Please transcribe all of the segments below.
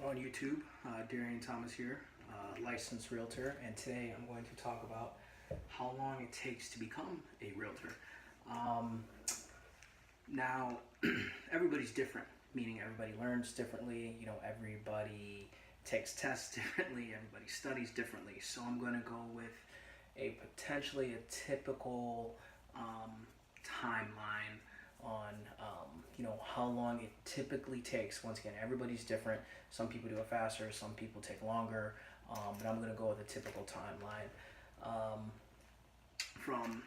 on YouTube. Darian Thomas here, licensed realtor, and today I'm going to talk about how long it takes to become a realtor. Um, Now, everybody's different, meaning everybody learns differently, everybody takes tests differently, everybody studies differently. So I'm going to go with a potentially a typical timeline on how long it typically takes. Once again, everybody's different. Some people do it faster, some people take longer, but I'm going to go with a typical timeline from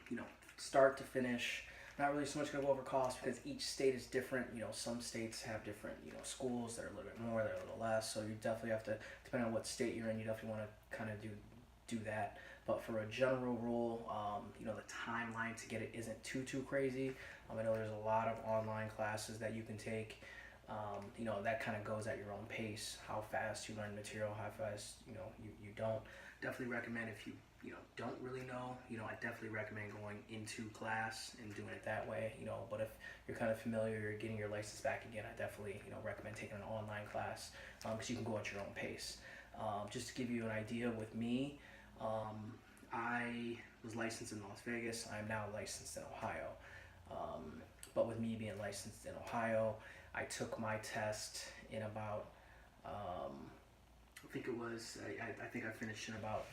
start to finish. Not really so much going to go over costs because each state is different. Some states have different schools that are a little bit more, that are a little less. So you definitely have to, depending on what state you're in, you definitely want to kind of do that. But for a general rule, the timeline to get it isn't too crazy. I know there's a lot of online classes that you can take. That kind of goes at your own pace. How fast you learn material, how fast you don't. Definitely recommend if you don't really know. I definitely recommend going into class and doing it that way. But if you're kind of familiar, you're getting your license back again, I definitely recommend taking an online class because you can go at your own pace. Just to give you an idea, with me. I was licensed in Las Vegas. I'm now licensed in Ohio. But with me being licensed in Ohio, I took my test in about, I think I finished in about,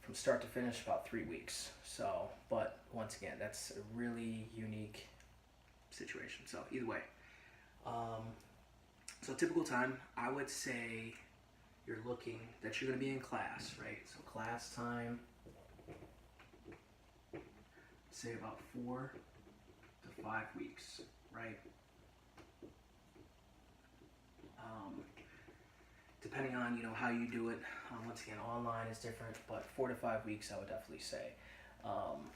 from start to finish, about 3 weeks. So, but once again, that's a really unique situation. So either way, so typical time, I would say you're looking that you're going to be in class, right? So class time, say about 4 to 5 weeks, right? Depending on how you do it. Once again, online is different, but 4 to 5 weeks, I would definitely say.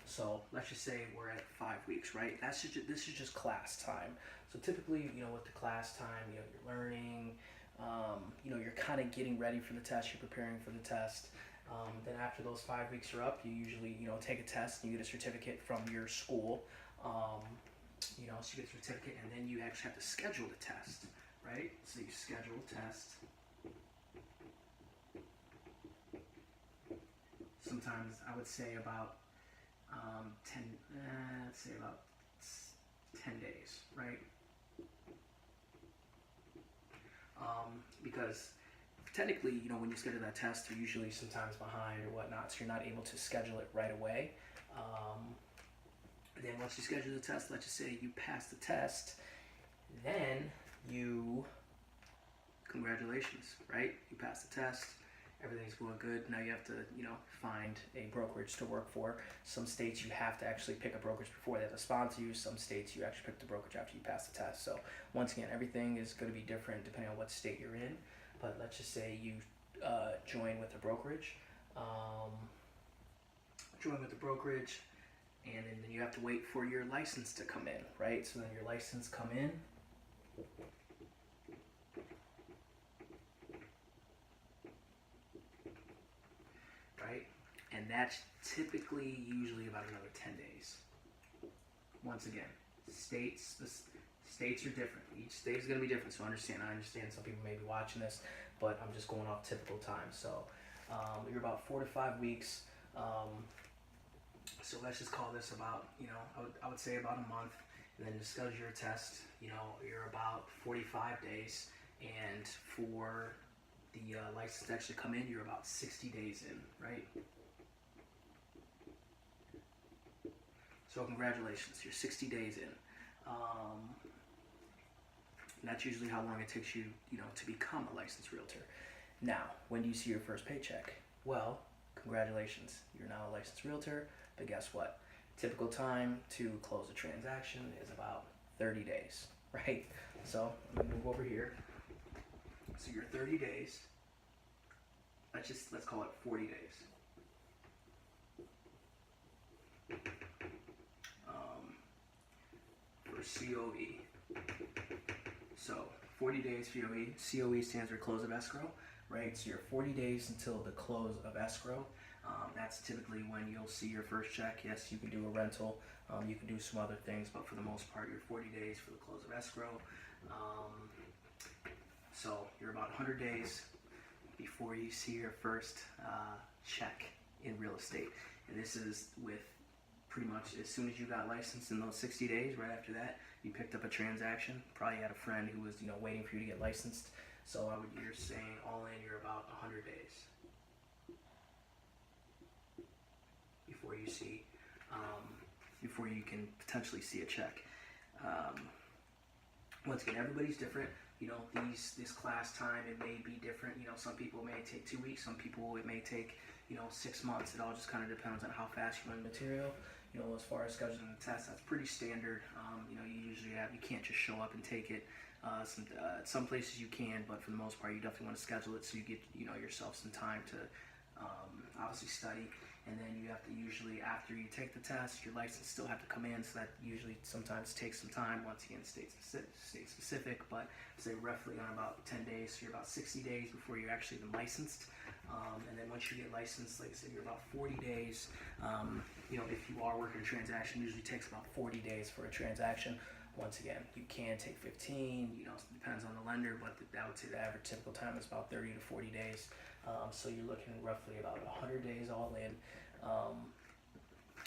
So let's just say we're at 5 weeks, right? This is just class time. So typically, with the class time, you're learning. You're kind of getting ready for the test, you're preparing for the test. Then after those 5 weeks are up, you usually, take a test and you get a certificate from your school. So you get a certificate and then you actually have to schedule the test, right? So you schedule a test. Sometimes I would say about 10 days, right? Because technically, when you schedule that test, you're usually sometimes behind or whatnot, so you're not able to schedule it right away. Then once you schedule the test, let's just say you pass the test, then congratulations, right? You pass the test, everything's going good. Now you have to, find a brokerage to work for. Some states you have to actually pick a brokerage before they have to sponsor you. Some states you actually pick the brokerage after you pass the test. So once again, everything is going to be different depending on what state you're in. But let's just say you join with a brokerage. And then you have to wait for your license to come in, right? So then your license come in. Right? And that's typically usually about another 10 days. Once again, states are different. Each state is going to be different, so I understand some people may be watching this, but I'm just going off typical time. So you're about 4 to 5 weeks. So let's just call this about, I would say about a month. And then to schedule your test, you're about 45 days. And for the license to actually come in, you're about 60 days in, right? So congratulations, you're 60 days in. And that's usually how long it takes you, to become a licensed realtor. Now, when do you see your first paycheck? Well, congratulations, you're now a licensed realtor, but guess what? Typical time to close a transaction is about 30 days, right? So I'm gonna move over here. So your 30 days, let's call it 40 days. For COE. So 40 days for COE. COE stands for close of escrow, right? So you're 40 days until the close of escrow. That's typically when you'll see your first check. Yes, you can do a rental, you can do some other things, but for the most part, you're 40 days for the close of escrow. So you're about 100 days before you see your first check in real estate. And this is with pretty much as soon as you got licensed in those 60 days, right after that, you picked up a transaction. Probably had a friend who was, waiting for you to get licensed. So you're saying all in, you're about 100 days before you see, before you can potentially see a check. Once again, everybody's different. This class time, it may be different. Some people may take 2 weeks. Some people it may take 6 months. It all just kind of depends on how fast you learn the material. As far as scheduling the test, that's pretty standard. You can't just show up and take it. Some places you can, but for the most part, you definitely want to schedule it so you get yourself some time to obviously study. And then you have to usually, after you take the test, your license still have to come in, so that usually sometimes takes some time. Once again, state specific, but say roughly on about 10 days, so you're about 60 days before you're actually even licensed. And then once you get licensed, like I said, you're about 40 days. If you are working a transaction, usually takes about 40 days for a transaction. Once again, you can take 15, depends on the lender, but I would say the average typical time is about 30 to 40 days. So you're looking roughly about 100 days all in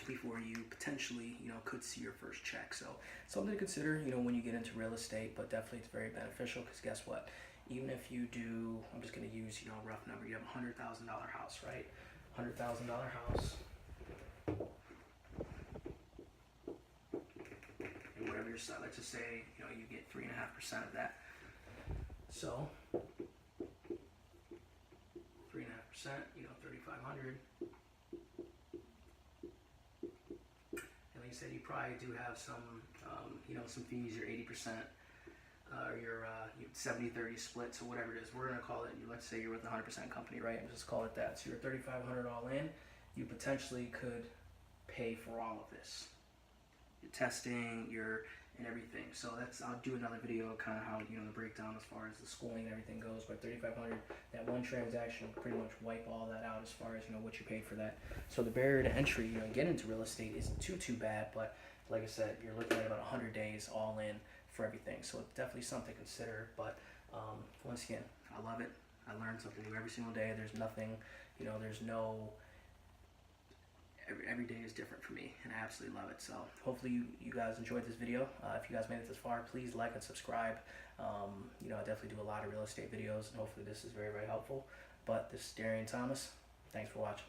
before you potentially, could see your first check. So something to consider, when you get into real estate, but definitely it's very beneficial because guess what? Even if you do, I'm just going to use, a rough number, you have a $100,000 house, right? $100,000 house. And whatever your side, let's just say, you get 3.5% of that. So 3.5%, 3,500. And like I said, you probably do have some, some fees, your 80%, or your 70-30 split, so whatever it is, we're gonna call it, let's say you're with a 100% company, right? And just call it that. So you're 3,500 all in, you potentially could pay for all of this. Your testing, and everything. So I'll do another video kind of how, the breakdown as far as the schooling and everything goes, but 3,500, that one transaction will pretty much wipe all that out as far as, what you paid for that. So the barrier to entry, get into real estate isn't too bad, but like I said, you're looking at about 100 days all in for everything. So it's definitely something to consider, but once again, I love it. I learn something new every single day. There's nothing, there's no, every day is different for me, and I absolutely love it. So hopefully you guys enjoyed this video. If you guys made it this far, please like and subscribe. I definitely do a lot of real estate videos, and hopefully this is very, very helpful. But this is Darian Thomas. Thanks for watching.